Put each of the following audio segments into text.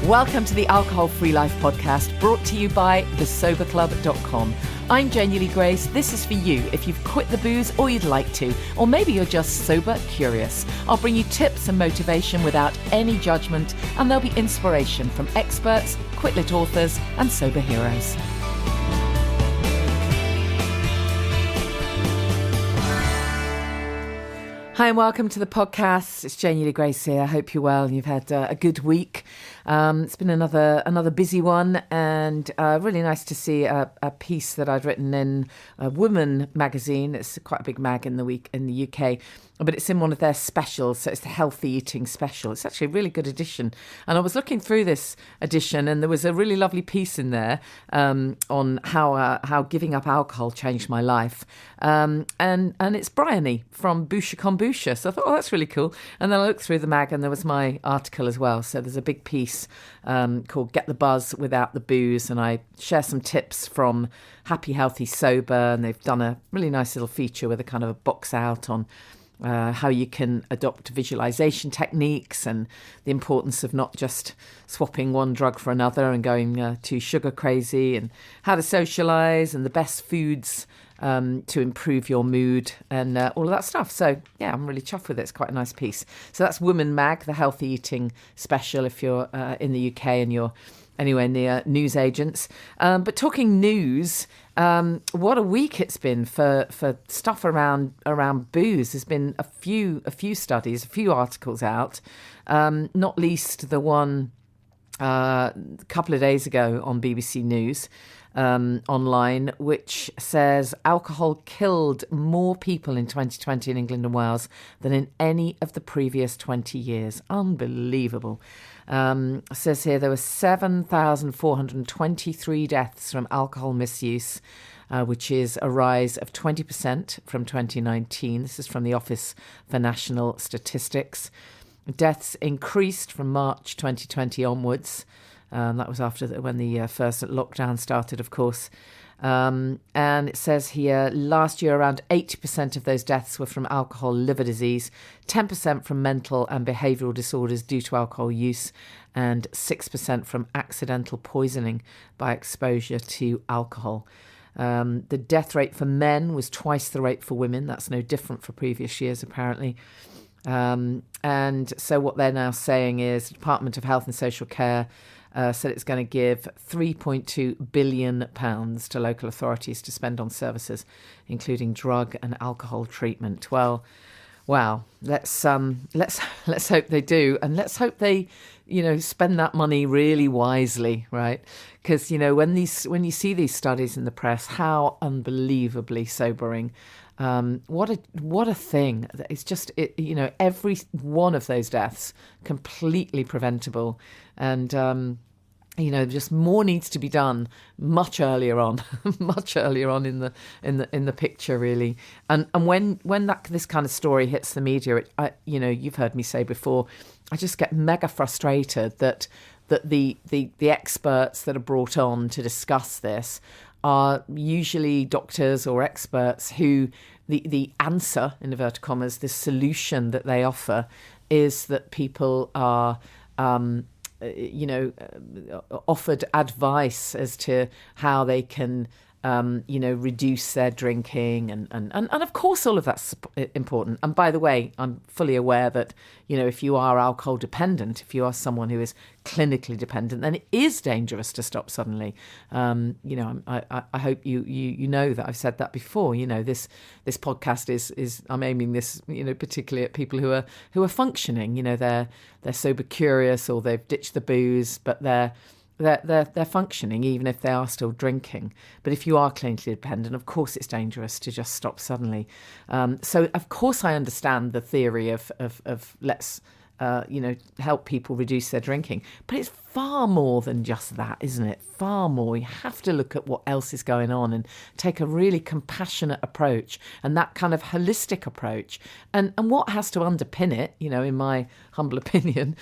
Welcome to the Alcohol Free Life podcast, brought to you by thesoberclub.com. I'm Janey Grace. This is for you if you've quit the booze or you'd like to, or maybe you're just sober curious. I'll bring you tips and motivation without any judgment, and there'll be inspiration from experts, quit-lit authors, and sober heroes. Hi and welcome to the podcast. It's Janey Grace here. I hope you're well and you've had a good week. It's been another busy one, and really nice to see a piece that I'd written in a Woman magazine. It's quite a big mag in the UK, but it's in one of their specials. So it's the Healthy Eating special. It's actually a really good edition. And I was looking through this edition, and there was a really lovely piece in there on how giving up alcohol changed my life. And it's Bryony from Boucher Kombucha. So I thought, oh, that's really cool. And then I looked through the mag, and there was my article as well. So there's a big piece called Get the Buzz Without the Booze, and I share some tips from Happy, Healthy, Sober, and they've done a really nice little feature with a kind of a box out on how you can adopt visualization techniques and the importance of not just swapping one drug for another and going too sugar crazy, and how to socialize and the best foods to improve your mood and all of that stuff. So yeah, I'm really chuffed with it. It's quite a nice piece. So that's Woman Mag, the Healthy Eating special, if you're in the UK and you're anywhere near newsagents. But talking news, what a week it's been for stuff around booze. There's been a few studies, a few articles out, not least the one a couple of days ago on BBC News online, which says alcohol killed more people in 2020 in England and Wales than in any of the previous 20 years. Unbelievable. Says here there were 7,423 deaths from alcohol misuse, which is a rise of 20% from 2019. This is from the Office for National Statistics. Deaths increased from March 2020 onwards. That was after when the first lockdown started, of course. And it says here, last year around 80% of those deaths were from alcohol liver disease, 10% from mental and behavioural disorders due to alcohol use, and 6% from accidental poisoning by exposure to alcohol. The death rate for men was twice the rate for women. That's no different for previous years, apparently. And so what they're now saying is the Department of Health and Social Care said it's going to give £3.2 billion to local authorities to spend on services, including drug and alcohol treatment. Well, wow. Let's hope they do, and let's hope they, spend that money really wisely, right? Because when you see these studies in the press, how unbelievably sobering. What a thing. It's just, every one of those deaths completely preventable. And, just more needs to be done much earlier on in the picture, really. And when this kind of story hits the media, you've heard me say before, I just get mega frustrated that the experts that are brought on to discuss this are usually doctors or experts who the answer, in inverted commas, the solution that they offer is that people are, offered advice as to how they can, reduce their drinking. And of course, all of that's important. And by the way, I'm fully aware that, if you are alcohol dependent, if you are someone who is clinically dependent, then it is dangerous to stop suddenly. I hope you know that I've said that before. This podcast is I'm aiming this, particularly at people who are functioning. They're sober curious, or they've ditched the booze, but they're functioning even if they are still drinking. But if you are clinically dependent, of course it's dangerous to just stop suddenly. So of course I understand the theory of let's help people reduce their drinking. But it's far more than just that, isn't it? Far more. You have to look at what else is going on and take a really compassionate approach, and that kind of holistic approach. And what has to underpin it, in my humble opinion,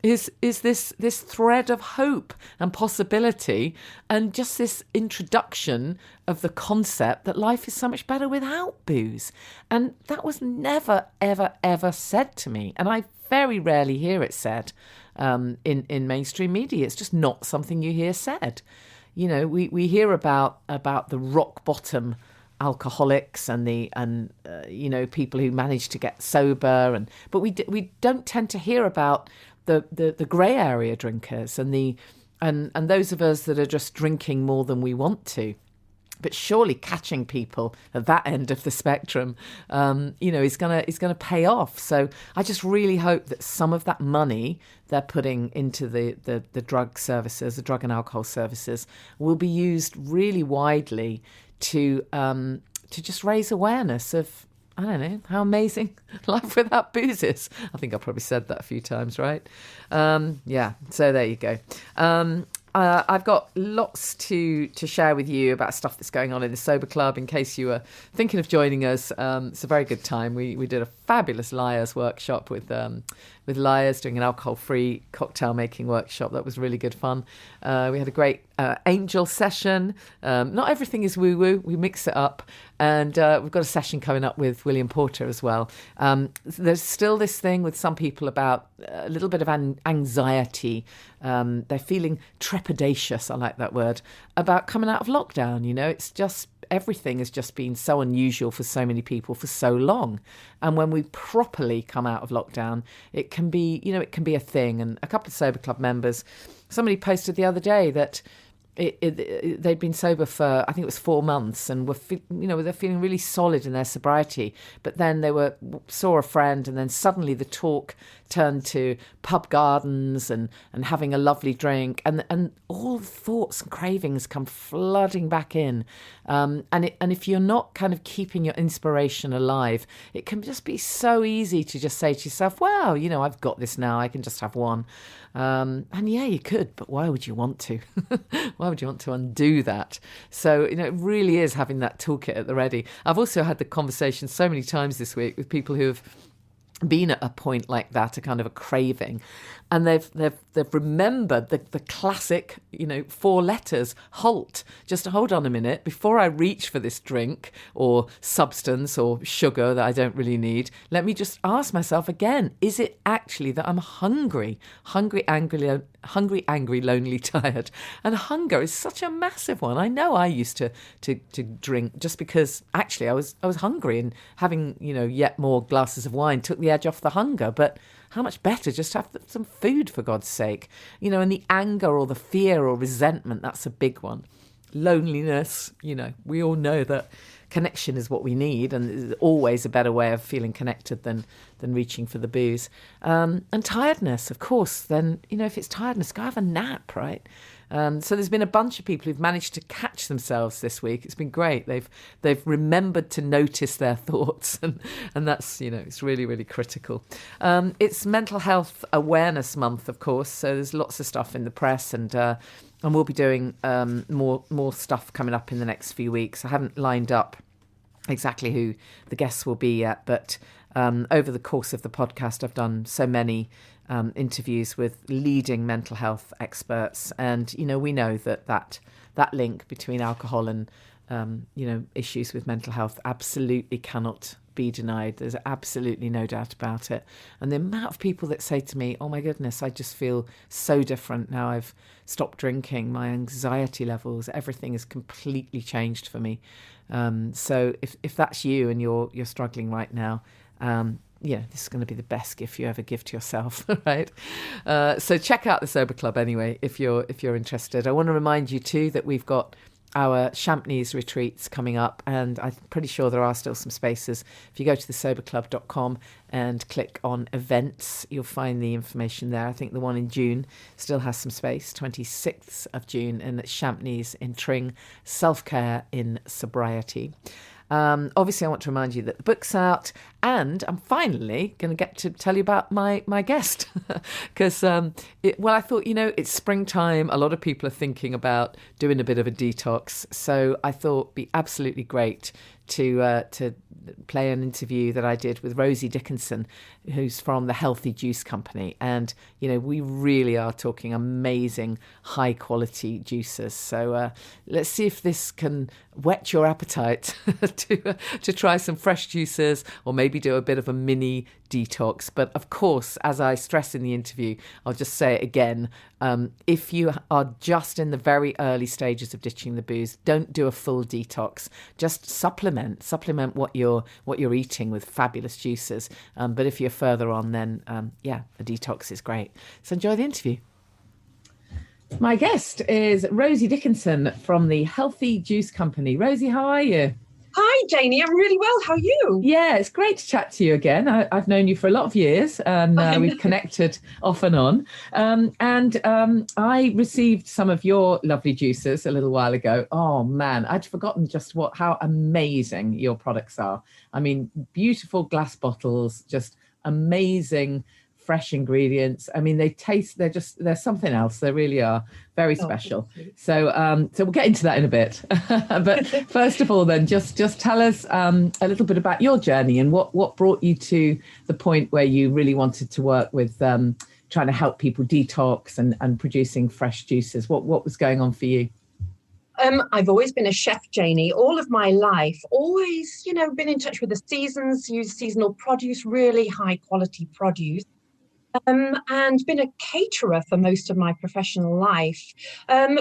is this thread of hope and possibility, and just this introduction of the concept that life is so much better without booze. And that was never, ever, ever said to me. And I very rarely hear it said in mainstream media. It's just not something you hear said. You know, we hear about the rock bottom alcoholics and you know, people who manage to get sober, but we don't tend to hear about the grey area drinkers and those of us that are just drinking more than we want to. But surely catching people at that end of the spectrum, you know, is gonna pay off. So I just really hope that some of that money they're putting into the drug services, the drug and alcohol services, will be used really widely to just raise awareness of, I don't know, how amazing life without booze is. I think I probably said that a few times, right? Yeah, so there you go. I've got lots to share with you about stuff that's going on in the Sober Club. In case you were thinking of joining us, it's a very good time. We did a fabulous Liars workshop with Liars, doing an alcohol-free cocktail making workshop. That was really good fun. We had a great angel session. Not everything is woo-woo. We mix it up. And we've got a session coming up with William Porter as well. There's still this thing with some people about a little bit of anxiety. They're feeling trepidatious, I like that word, about coming out of lockdown. You know, it's just, everything has just been so unusual for so many people for so long. And when we properly come out of lockdown, it can be, you know, it can be a thing. And a couple of Sober Club members, somebody posted the other day that they'd been sober for, I think it was 4 months, and they're feeling really solid in their sobriety. But then saw a friend, and then suddenly the talk turned to pub gardens and having a lovely drink, and all the thoughts and cravings come flooding back in. And if you're not kind of keeping your inspiration alive, it can just be so easy to just say to yourself, "Wow, you know, I've got this now. I can just have one." And yeah, you could, but why would you want to? Why would you want to undo that? So, you know, it really is having that toolkit at the ready. I've also had the conversation so many times this week with people who have been at a point like that, a kind of a craving, and they've remembered the classic, you know, 4 letters, halt. Just hold on a minute, before I reach for this drink or substance or sugar that I don't really need, let me just ask myself again, is it actually that I'm hungry, angry, lonely, tired? And hunger is such a massive one. I know I used to drink just because actually I was hungry, and having, you know, yet more glasses of wine took the edge off the hunger. But how much better just to have some food, for God's sake? You know, and the anger or the fear or resentment, that's a big one. Loneliness, you know, we all know that connection is what we need, and there's always a better way of feeling connected than reaching for the booze. And tiredness, of course. Then, you know, if it's tiredness, go have a nap, right? So there's been a bunch of people who've managed to catch themselves this week. It's been great. They've remembered to notice their thoughts, and that's, you know, it's really, really critical. It's Mental Health Awareness Month, of course, so there's lots of stuff in the press, and we'll be doing more stuff coming up in the next few weeks. I haven't lined up exactly who the guests will be yet, but over the course of the podcast, I've done so many interviews with leading mental health experts, and you know, we know that link between alcohol and you know, issues with mental health absolutely cannot be denied. There's absolutely no doubt about it. And the amount of people that say to me, "Oh my goodness, I just feel so different now I've stopped drinking. My anxiety levels, everything has completely changed for me." So if that's you and you're struggling right now, yeah, this is going to be the best gift you ever give to yourself, right? So check out the Sober Club anyway, if you're interested. I want to remind you too that we've got our Champneys retreats coming up, and I'm pretty sure there are still some spaces. If you go to thesoberclub.com and click on events, you'll find the information there. I think the one in June still has some space, 26th of June, and it's Champneys in Tring, Self-Care in Sobriety. Obviously, I want to remind you that the book's out, and I'm finally going to get to tell you about my guest, because I thought, you know, it's springtime. A lot of people are thinking about doing a bit of a detox, so I thought it'd be absolutely great to play an interview that I did with Rosie Dickinson, who's from the Healthy Juice Company. And, you know, we really are talking amazing, high quality juices. So let's see if this can whet your appetite to try some fresh juices, or maybe maybe do a bit of a mini detox. But of course, as I stress in the interview, I'll just say it again. If you are just in the very early stages of ditching the booze, don't do a full detox. Just supplement what you're eating with fabulous juices. But if you're further on, then a detox is great. So enjoy the interview. My guest is Rosie Dickinson from the Healthy Juice Company. Rosie, how are you? Hi, Janey. I'm really well. How are you? Yeah, it's great to chat to you again. I've known you for a lot of years, and we've connected off and on. I received some of your lovely juices a little while ago. Oh, man, I'd forgotten just how amazing your products are. I mean, beautiful glass bottles, just amazing fresh ingredients. I mean, they're something else. They really are very special. So we'll get into that in a bit. But first of all, then, just tell us a little bit about your journey and what brought you to the point where you really wanted to work with trying to help people detox and producing fresh juices. What was going on for you? I've always been a chef, Janey, all of my life. Always, been in touch with the seasons, used seasonal produce, really high quality produce. And been a caterer for most of my professional life,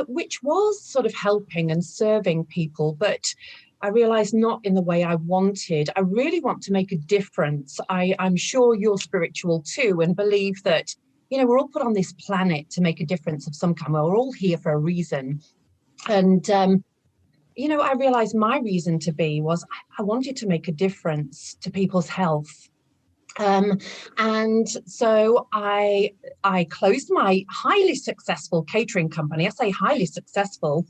which was sort of helping and serving people. But I realised not in the way I wanted. I really want to make a difference. I'm sure you're spiritual too, and believe that, we're all put on this planet to make a difference of some kind. We're all here for a reason. And, I realised my reason to be was I wanted to make a difference to people's health. And so I closed my highly successful catering company. I say highly successful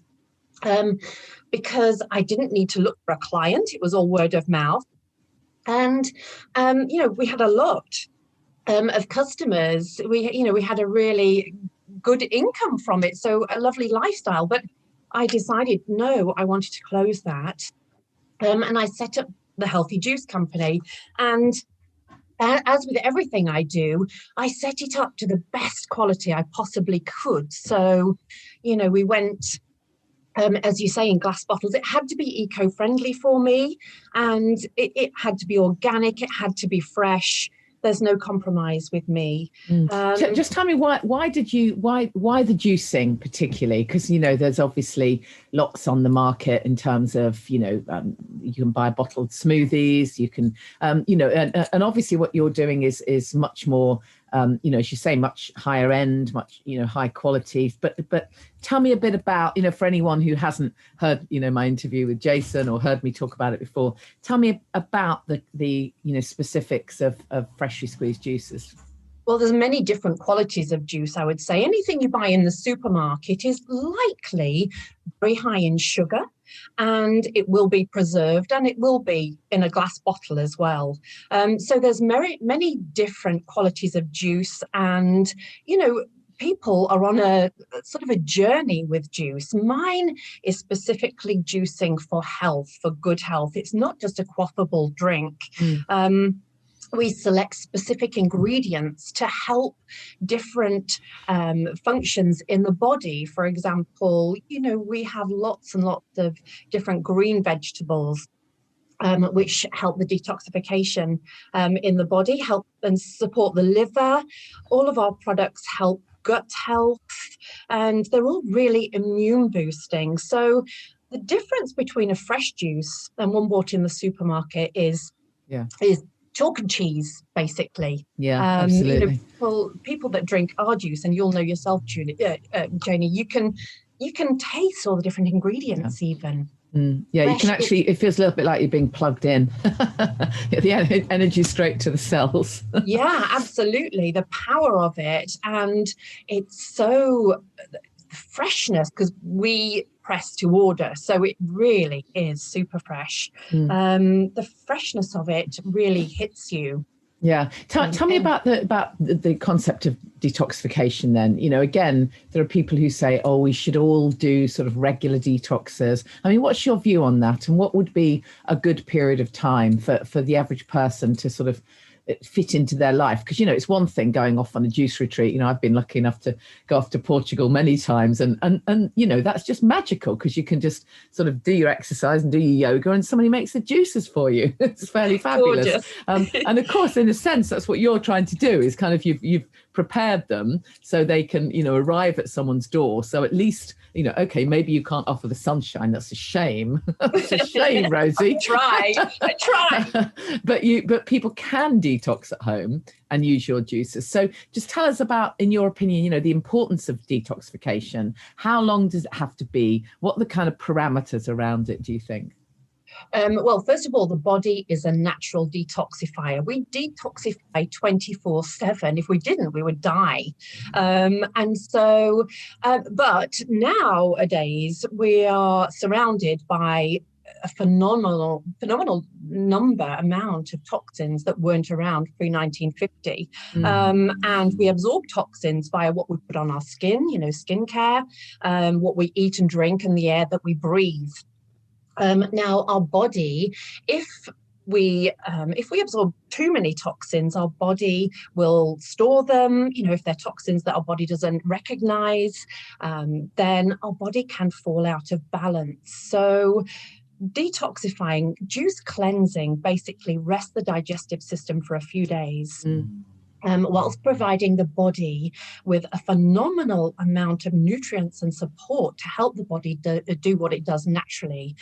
because I didn't need to look for a client. It was all word of mouth. And, we had a lot of customers. We had a really good income from it. So a lovely lifestyle. But I decided, no, I wanted to close that. And I set up the Healthy Juice Company. And as with everything I do, I set it up to the best quality I possibly could. So, we went, as you say, in glass bottles. It had to be eco-friendly for me, and it had to be organic. It had to be fresh. There's no compromise with me. Just tell me why the juicing particularly? Because there's obviously lots on the market in terms of you can buy bottled smoothies, you can and obviously what you're doing is much more as you say, much higher end, much high quality. But tell me a bit about for anyone who hasn't heard my interview with Jason or heard me talk about it before. Tell me about the specifics of freshly squeezed juices. Well, there's many different qualities of juice, I would say. Anything you buy in the supermarket is likely very high in sugar, and it will be preserved, and it will be in a glass bottle as well. So there's many different qualities of juice, and, people are on a sort of a journey with juice. Mine is specifically juicing for health, for good health. It's not just a quaffable drink. We select specific ingredients to help different functions in the body. For example, we have lots and lots of different green vegetables which help the detoxification in the body, help and support the liver. All of our products help gut health, and they're all really immune boosting. So the difference between a fresh juice and one bought in the supermarket is chalk and cheese, basically. Yeah, absolutely. People that drink our juice, and you'll know yourself, Janey, you can taste all the different ingredients even. Yeah, you can actually, it feels a little bit like you're being plugged in. The energy straight to the cells. Yeah, absolutely. The power of it. And it's so freshness, because we press to order, so it really is super fresh. The freshness of it really hits you. Yeah. Tell me about the concept of detoxification then. Again, there are people who say, oh, we should all do sort of regular detoxes. I mean, what's your view on that? And what would be a good period of time for the average person to sort of fit into their life. Because, you know, it's one thing going off on a juice retreat. You know, I've been lucky enough to go off to Portugal many times, and you know, that's just magical, because you can just sort of do your exercise and do your yoga, and somebody makes the juices for you. It's fairly fabulous. And of course, in a sense, that's what you're trying to do, is kind of you've prepared them so they can, you know, arrive at someone's door. So at least, you know, okay, maybe you can't offer the sunshine. That's a shame. That's a shame, Rosie. I try. But people can detox at home and use your juices. So just tell us about, in your opinion, you know, the importance of detoxification. How long does it have to be? What are the kind of parameters around it, do you think? Well, first of all, the body is a natural detoxifier. We detoxify 24/7. If we didn't, we would die. But nowadays we are surrounded by a phenomenal amount of toxins that weren't around pre-1950. And we absorb toxins via what we put on our skin, you know, skincare, what we eat and drink, and the air that we breathe. Now, our body, if we absorb too many toxins, our body will store them. You know, if they're toxins that our body doesn't recognize, then our body can fall out of balance. So detoxifying, juice cleansing, basically rests the digestive system for a few days. Whilst providing the body with a phenomenal amount of nutrients and support to help the body do what it does naturally.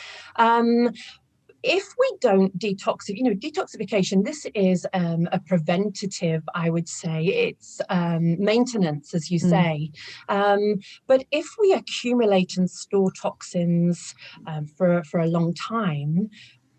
If we don't detoxify, you know, detoxification, this is a preventative, I would say. It's maintenance, as you say. But if we accumulate and store toxins for a long time,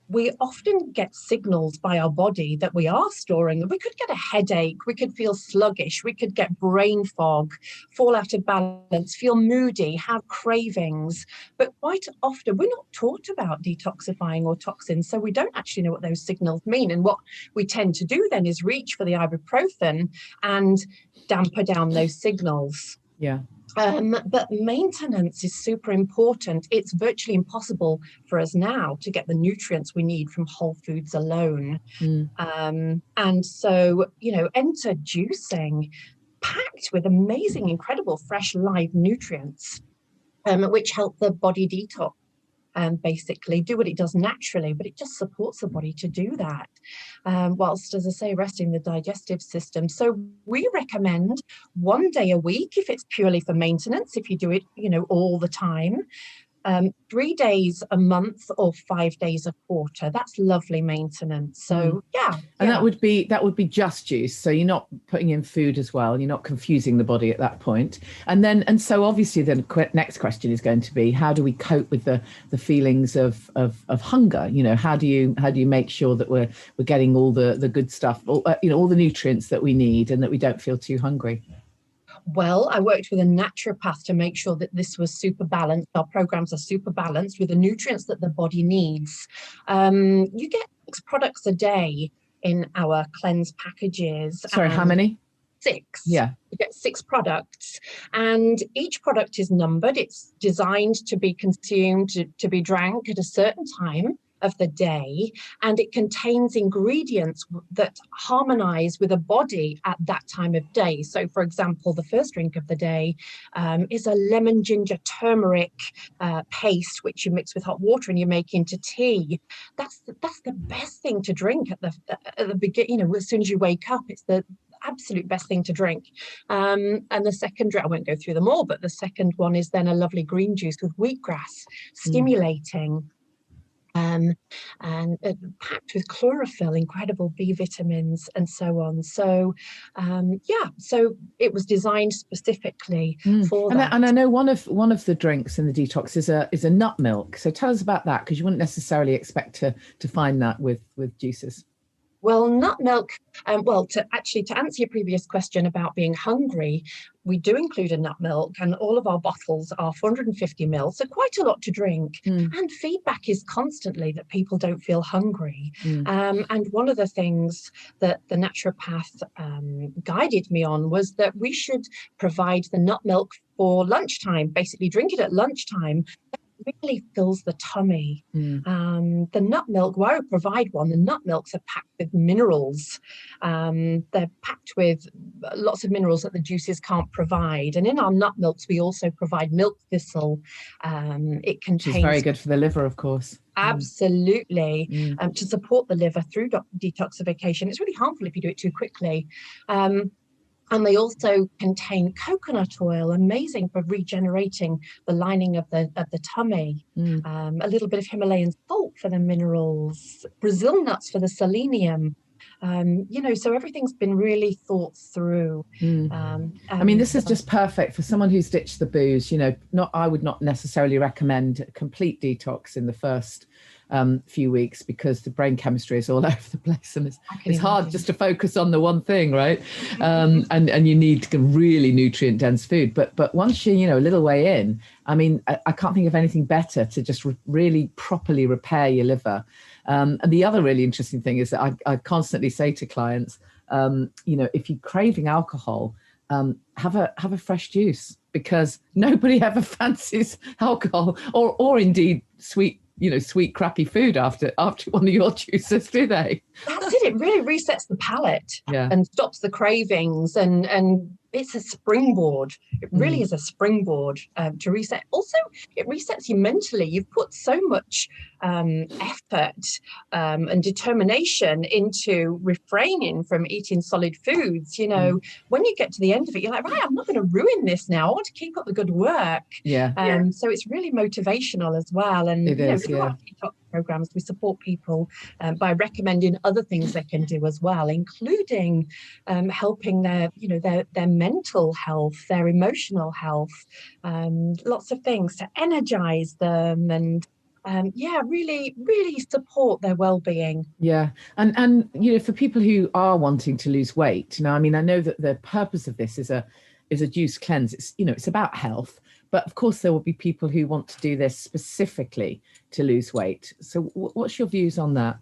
we often get signals by our body that we are storing. We could get a headache, we could feel sluggish, we could get brain fog, fall out of balance, feel moody, have cravings. But quite often we're not taught about detoxifying or toxins, so we don't actually know what those signals mean. And what we tend to do then is reach for the ibuprofen and damper down those signals. Yeah. But maintenance is super important. It's virtually impossible for us now to get the nutrients we need from whole foods alone. And so, you know, enter juicing, packed with amazing, incredible, fresh, live nutrients, which help the body detox. Basically do what it does naturally, but it just supports the body to do that, whilst, as I say, resting the digestive system. So we recommend 1 day a week if it's purely for maintenance, if you do it, you know, all the time. 3 days a month or 5 days a quarter. That's lovely maintenance. So and that would be just juice. So you're not putting in food as well. You're not confusing the body at that point. And so obviously the next question is going to be, how do we cope with the feelings of hunger? You know, how do you make sure that we're getting all the good stuff, you know, all the nutrients that we need, and that we don't feel too hungry? Well, I worked with a naturopath to make sure that this was super balanced. Our programs are super balanced with the nutrients that the body needs. You get 6 products a day in our cleanse packages. Sorry, how many? 6. Yeah. You get 6 products, and each product is numbered. It's designed to be consumed, to be drank at a certain time of the day, and it contains ingredients that harmonize with the body at that time of day. So, for example, the first drink of the day is a lemon ginger turmeric paste, which you mix with hot water and you make into tea. That's the best thing to drink at the beginning. You know, as soon as you wake up, it's the absolute best thing to drink. And the second drink, I won't go through them all, but the second one is then a lovely green juice with wheatgrass, stimulating. And packed with chlorophyll, incredible B vitamins, and so on. So, so it was designed specifically for that. And I know one of the drinks in the detox is a nut milk. So tell us about that, because you wouldn't necessarily expect to find that with juices. Well, nut milk, to answer your previous question about being hungry, we do include a nut milk, and all of our bottles are 450 ml, so quite a lot to drink. And feedback is constantly that people don't feel hungry. And one of the things that the naturopath guided me on was that we should provide the nut milk for lunchtime, basically drink it at lunchtime. really fills the tummy. The nut milk, well, I would provide one. The nut milks are packed with minerals. They're packed with lots of minerals that the juices can't provide. And in our nut milks, we also provide milk thistle. It contains... Which is very good for the liver, of course. Absolutely. To support the liver through detoxification. It's really harmful if you do it too quickly. And they also contain coconut oil, amazing for regenerating the lining of the tummy. A little bit of Himalayan salt for the minerals, Brazil nuts for the selenium. So everything's been really thought through. I mean, this is just perfect for someone who's ditched the booze. I would not necessarily recommend a complete detox in the first few weeks, because the brain chemistry is all over the place, and it's hard just to focus on the one thing, right? And you need really nutrient dense food. But once you're a little way in, I mean, I can't think of anything better to just really properly repair your liver. And the other really interesting thing is that I constantly say to clients, if you're craving alcohol, have a fresh juice, because nobody ever fancies alcohol or indeed sweet crappy food after one of your juices, do they? That's it. It really resets the palate and stops the cravings, and it's a springboard. It really is a springboard to reset. Also, it resets you mentally. You've put so much effort and determination into refraining from eating solid foods. When you get to the end of it, you're like, right, I'm not going to ruin this now. I want to keep up the good work. So it's really motivational as well. And it is, detox programs, we support people by recommending other things they can do as well, including helping their mental health, their emotional health, lots of things to energize them and really, really support their well-being. Yeah. And for people who are wanting to lose weight, I mean, I know that the purpose of this is a juice cleanse. It's about health. But of course, there will be people who want to do this specifically to lose weight. So what's your views on that?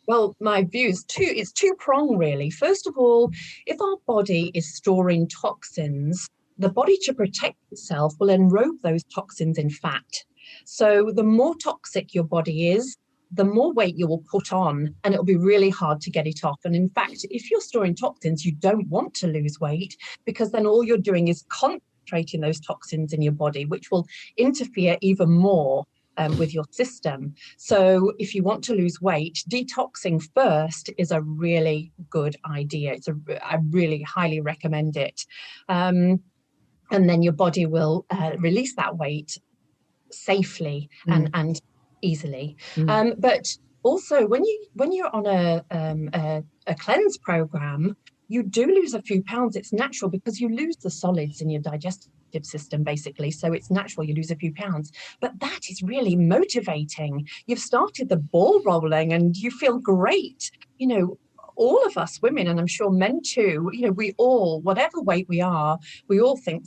Well, my views it's two-pronged, really. First of all, if our body is storing toxins, the body, to protect itself, will enrobe those toxins in fat. So the more toxic your body is, the more weight you will put on, and it'll be really hard to get it off. And in fact, if you're storing toxins, you don't want to lose weight, because then all you're doing is concentrating those toxins in your body, which will interfere even more with your system. So if you want to lose weight, detoxing first is a really good idea. I really highly recommend it. And then your body will release that weight safely and easily. But also, when you're on a cleanse program, you do lose a few pounds. It's natural, because you lose the solids in your digestive system, basically. So it's natural you lose a few pounds. But that is really motivating. You've started the ball rolling and you feel great. All of us women, and I'm sure men too, we all, whatever weight we are, we all think,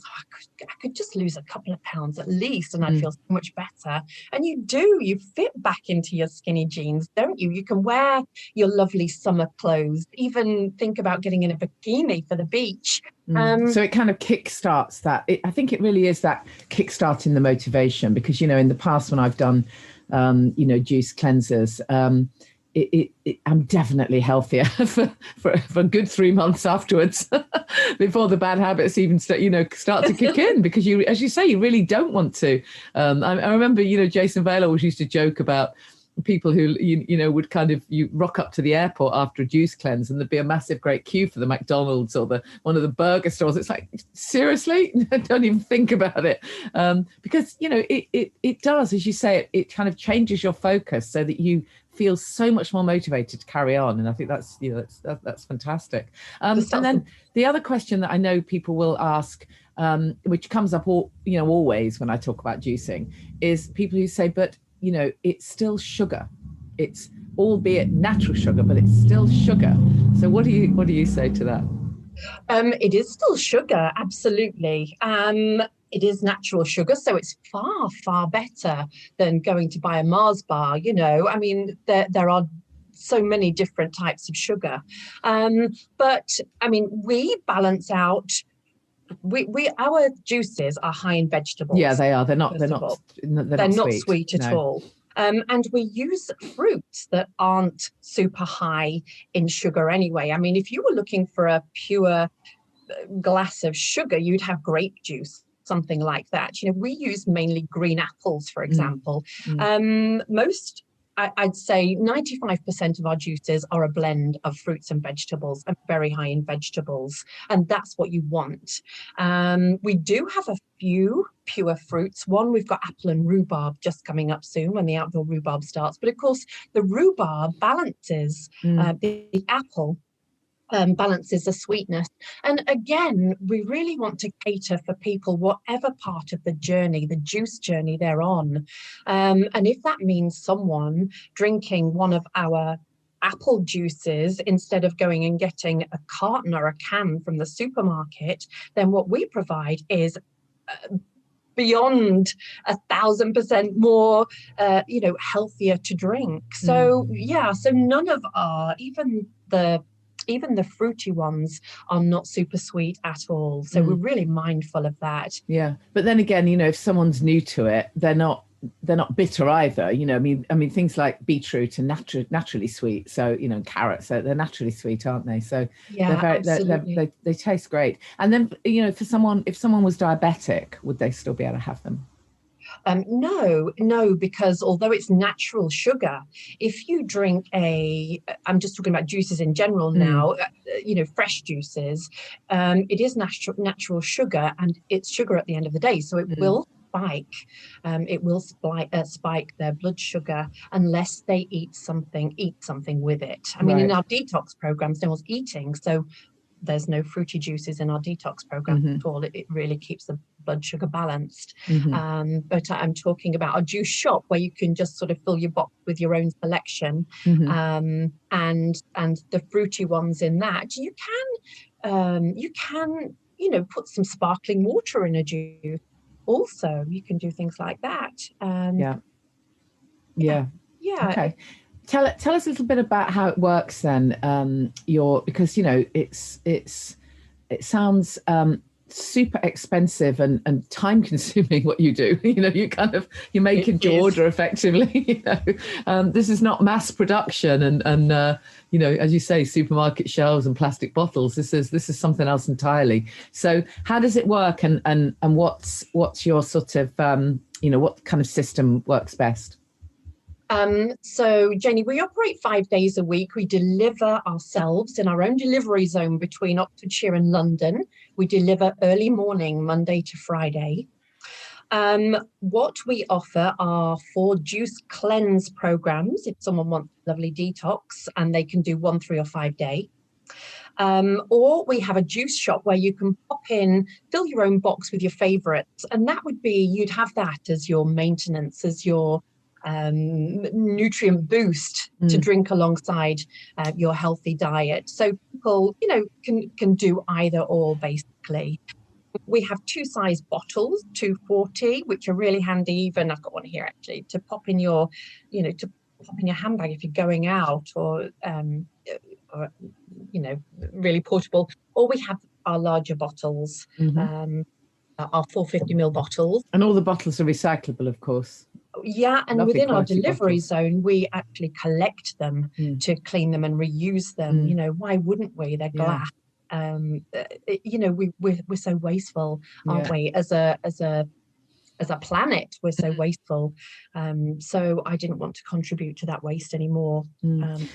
I could just lose a couple of pounds at least and I'd feel so much better. And you fit back into your skinny jeans, don't you? You can wear your lovely summer clothes, even think about getting in a bikini for the beach. So it kind of kickstarts that. I think it really is that kickstarting the motivation, because, in the past when I've done, juice cleansers, I'm definitely healthier for a good 3 months afterwards before the bad habits even start to kick in, because you, as you say, you really don't want to. I remember, Jason Vale always used to joke about people who, would kind of, you rock up to the airport after a juice cleanse and there'd be a massive great queue for the McDonald's or one of the burger stores. It's like, seriously? Don't even think about it. Because, it does, as you say, it kind of changes your focus so that you feel so much more motivated to carry on. And I think that's fantastic. And then the other question that I know people will ask, which comes up always when I talk about juicing, is people who say, but it's still sugar. It's albeit natural sugar, but it's still sugar. So what do you say to that? It is still sugar, absolutely. It is natural sugar, so it's far, far better than going to buy a Mars bar. I mean, there are so many different types of sugar. But I mean, we balance out our juices are high in vegetables. Yeah, they are. They're not not sweet at all. And we use fruits that aren't super high in sugar anyway. I mean, if you were looking for a pure glass of sugar, you'd have grape juice, something like that. You know, we use mainly green apples, for example. I'd say 95% of our juices are a blend of fruits and vegetables, and very high in vegetables. And that's what you want. We do have a few pure fruits. One, we've got apple and rhubarb just coming up soon when the outdoor rhubarb starts. But of course, the rhubarb balances the apple. Balances the sweetness. And again, we really want to cater for people, whatever part of the journey, the juice journey they're on. And if that means someone drinking one of our apple juices instead of going and getting a carton or a can from the supermarket, then what we provide is beyond 1,000% more, healthier to drink. So so none of our, even the fruity ones are not super sweet at all. So we're really mindful of that. Yeah. But then again, you know, if someone's new to it, they're not bitter either. You know, I mean, things like beetroot are naturally sweet. So, you know, carrots, they're naturally sweet, aren't they? So they taste great. And then, you know, if someone was diabetic, would they still be able to have them? No, because although it's natural sugar, if you drink I'm just talking about juices in general now, fresh juices, it is natural sugar, and it's sugar at the end of the day. So it will spike their blood sugar unless they eat something with it. I mean, in our detox programs, no one's eating, so there's no fruity juices in our detox program at all. It really keeps the blood sugar balanced. But I'm talking about a juice shop where you can just sort of fill your box with your own selection, and the fruity ones in that. You can put some sparkling water in a juice. Also, you can do things like that. Yeah. Okay. Tell us a little bit about how it works then. Because you know it sounds super expensive and time consuming what you do. You know, you're making to order effectively. You know, this is not mass production and you know, as you say, supermarket shelves and plastic bottles. This is something else entirely. So how does it work, and what's your sort of what kind of system works best? So, Janey, we operate 5 days a week. We deliver ourselves in our own delivery zone between Oxfordshire and London. We deliver early morning, Monday to Friday. What we offer are 4 juice cleanse programs. If someone wants a lovely detox, and they can do 1, 3 or 5 day. Or we have a juice shop where you can pop in, fill your own box with your favorites. And that would be, you'd have that as your maintenance, as your nutrient boost to drink alongside your healthy diet. So people, can do either or basically. We have 2 size bottles, 240, which are really handy. Even I've got one here actually to pop in your, to pop in your handbag if you're going out, or really portable. Or we have our larger bottles, our 450ml bottles. And all the bottles are recyclable, of course. Yeah, and Lovely within our delivery bottles. zone, we actually collect them to clean them and reuse them. You know, why wouldn't we? They're glass. We're so wasteful, aren't we? As a planet, we're so wasteful. So I didn't want to contribute to that waste anymore.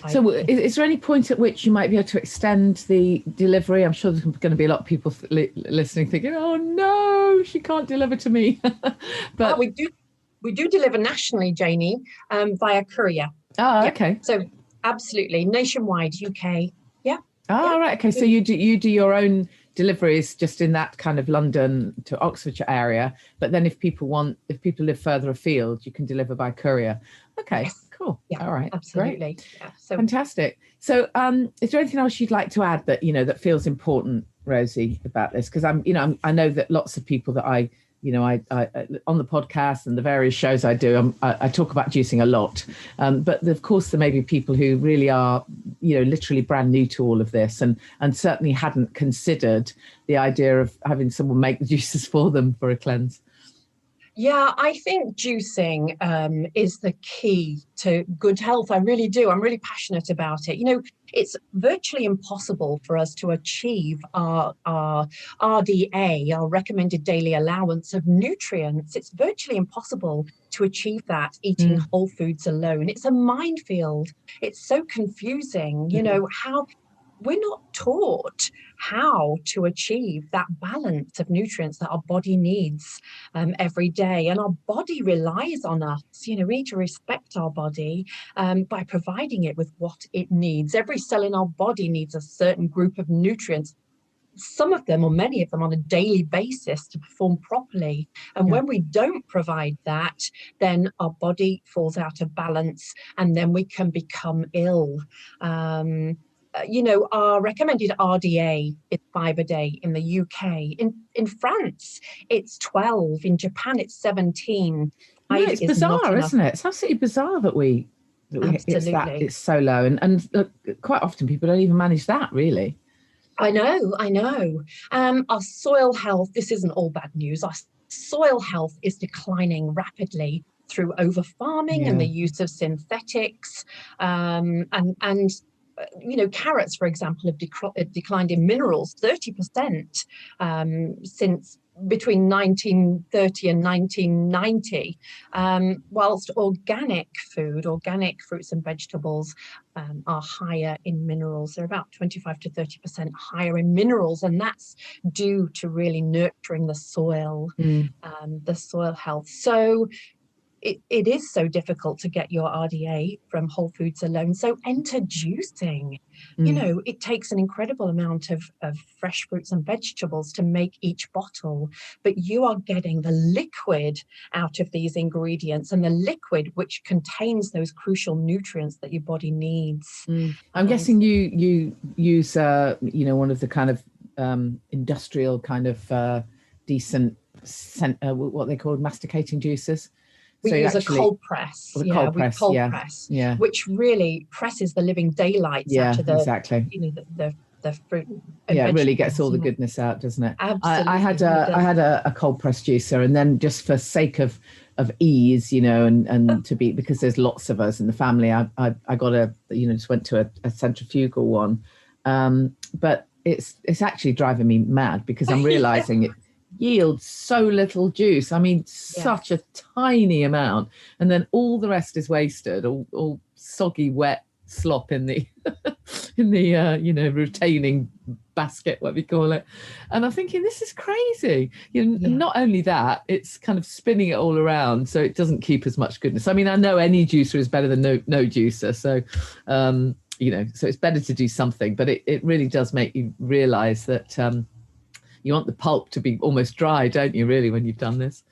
So is there any point at which you might be able to extend the delivery? I'm sure there's going to be a lot of people listening thinking, oh no, she can't deliver to me. But we do deliver nationally, Janey, via courier. Okay. So absolutely, nationwide, UK. Yeah. Right. Okay. So you do your own deliveries just in that kind of London to Oxfordshire area, but then if people live further afield, you can deliver by courier. Okay. Yes. Cool. Yeah. All right. Absolutely. Great. Yeah. So fantastic. So, is there anything else you'd like to add that that feels important, Rosie, about this? Because I know that lots of people that I I on the podcast and the various shows I do, I talk about juicing a lot. But of course, there may be people who really are, literally brand new to all of this, and certainly hadn't considered the idea of having someone make the juices for them for a cleanse. Yeah, I think juicing is the key to good health. I really do. I'm really passionate about it. It's virtually impossible for us to achieve our RDA, our recommended daily allowance of nutrients. It's virtually impossible to achieve that eating whole foods alone. It's a minefield. It's so confusing, how we're not taught how to achieve that balance of nutrients that our body needs every day. And our body relies on us. We need to respect our body by providing it with what it needs. Every cell in our body needs a certain group of nutrients, some of them or many of them on a daily basis to perform properly. And when we don't provide that, then our body falls out of balance and then we can become ill. Our recommended RDA is 5 a day in the UK. In France, it's 12. In Japan, it's 17. It's bizarre, isn't it? It's absolutely bizarre that it's so low. And quite often people don't even manage that, really. I know. Our soil health, this isn't all bad news. Our soil health is declining rapidly through over-farming and the use of synthetics. Carrots, for example, have declined in minerals 30% since between 1930 and 1990, whilst organic fruits and vegetables are higher in minerals. They're about 25 to 30% higher in minerals, and that's due to really nurturing the soil health. So it is so difficult to get your RDA from whole foods alone. So enter juicing. It takes an incredible amount of fresh fruits and vegetables to make each bottle, but you are getting the liquid out of these ingredients, and the liquid which contains those crucial nutrients that your body needs. I'm guessing you use one of the kind of industrial kind of decent what they call masticating juicers. We use a cold press, press, which really presses the living daylights out of the, the fruit. It really gets all the goodness out, doesn't it? Absolutely. I had a cold press juicer, and then just for sake of ease, and to be, because there's lots of us in the family, I got just went to a centrifugal one, but it's actually driving me mad because I'm realizing it yields so little juice. I mean, such a tiny amount, and then all the rest is wasted, all soggy, wet slop in the retaining basket, what we call it. And I'm thinking, this is crazy. Not only that, it's kind of spinning it all around so it doesn't keep as much goodness. I mean, I know any juicer is better than no juicer, so so it's better to do something, but it really does make you realize that you want the pulp to be almost dry, don't you, really, when you've done this?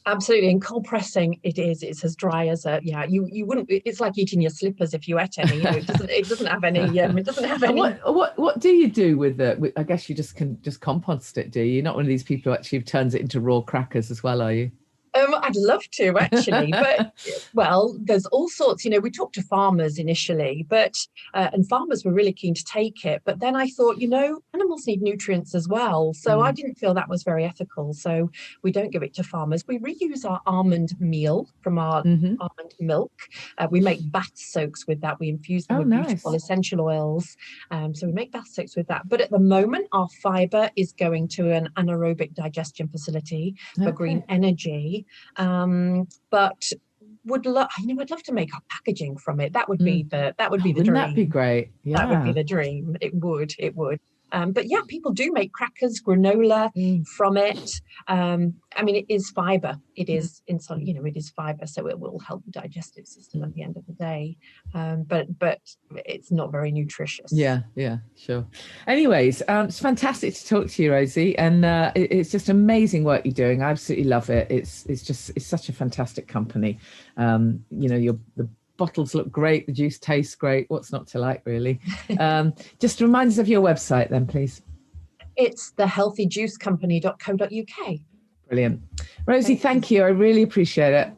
Absolutely. And cold pressing, it's as dry as you wouldn't, it's like eating your slippers if you ate any. It doesn't have any. It doesn't have any. What do you do with it? I guess you just compost it, do you? You're not one of these people who actually turns it into raw crackers as well, are you? I'd love to, actually, but there's all sorts. We talked to farmers initially, and farmers were really keen to take it. But then I thought, animals need nutrients as well, so I didn't feel that was very ethical. So we don't give it to farmers. We reuse our almond meal from our almond milk. We make bath soaks with that. We infuse them with beautiful essential oils. So we make bath soaks with that. But at the moment, our fibre is going to an anaerobic digestion facility for green energy. But I'd love to make our packaging from it. That would be the dream. Wouldn't that be great? Yeah. That would be the dream. It would. But people do make crackers, granola from it. It is fibre. It is it is fibre, so it will help the digestive system at the end of the day. But it's not very nutritious. Yeah, sure. Anyways, it's fantastic to talk to you, Rosie, and it's just amazing work you're doing. I absolutely love it. It's such a fantastic company. The bottles look great, the juice tastes great. What's not to like, really? Just remind us of your website then, please. It's thehealthyjuicecompany.co.uk. Brilliant. Rosie, thank you. I really appreciate it.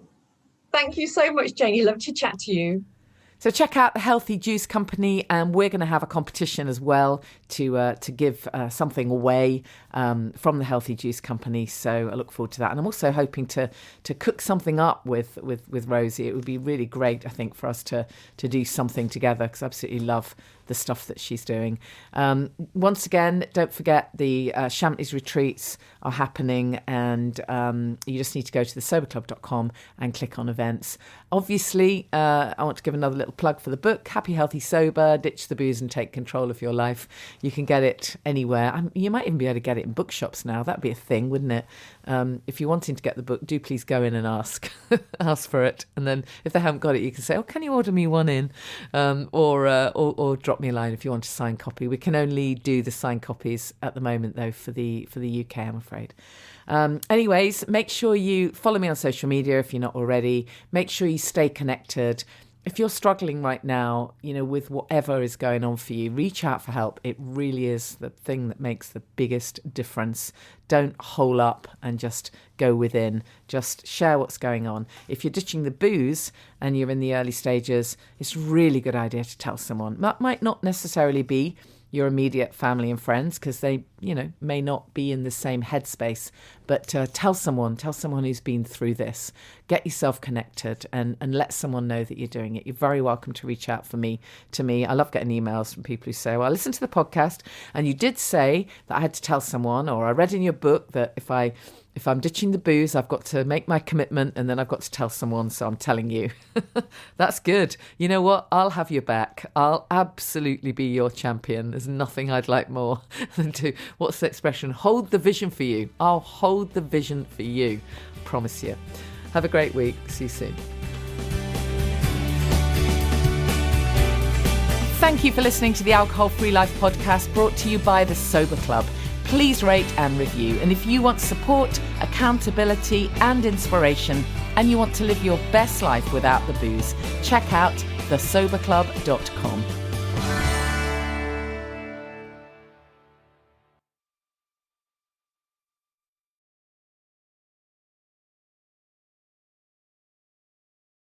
Thank you so much, Janey. Love to chat to you. So check out the Healthy Juice Company, and we're going to have a competition as well to give something away from the Healthy Juice Company. So I look forward to that, and I'm also hoping to cook something up with Rosie. It would be really great, I think, for us to do something together, because I absolutely love the stuff that she's doing. Once again, don't forget the Champneys retreats are happening, and you just need to go to thesoberclub.com and click on events. Obviously, I want to give another little plug for the book, Happy, Healthy, Sober, Ditch the Booze and Take Control of Your Life. You can get it anywhere. You might even be able to get it in bookshops now. That'd be a thing, wouldn't it? If you're wanting to get the book, do please go in and ask for it. And then if they haven't got it, you can say, oh, can you order me one in? Or drop me a line if you want a signed copy. We can only do the signed copies at the moment, though, for the UK, I'm afraid. Anyways, make sure you follow me on social media if you're not already. Make sure you stay connected. If you're struggling right now, with whatever is going on for you, reach out for help. It really is the thing that makes the biggest difference. Don't hole up and just go within. Just share what's going on. If you're ditching the booze and you're in the early stages, it's a really good idea to tell someone. That might not necessarily be your immediate family and friends, because they, may not be in the same headspace. But tell someone who's been through this. Get yourself connected and let someone know that you're doing it. You're very welcome to reach out to me. I love getting emails from people who say, well, I listened to the podcast and you did say that I had to tell someone, or I read in your book that if I'm ditching the booze, I've got to make my commitment and then I've got to tell someone, so I'm telling you. That's good. You know what? I'll have your back. I'll absolutely be your champion. There's nothing I'd like more than to, what's the expression? Hold the vision for you. I'll hold the vision for you. Promise you. Have a great week. See you soon. Thank you for listening to the Alcohol Free Life podcast, brought to you by the Sober Club. Please rate and review. And if you want support, accountability and inspiration, and you want to live your best life without the booze, check out thesoberclub.com.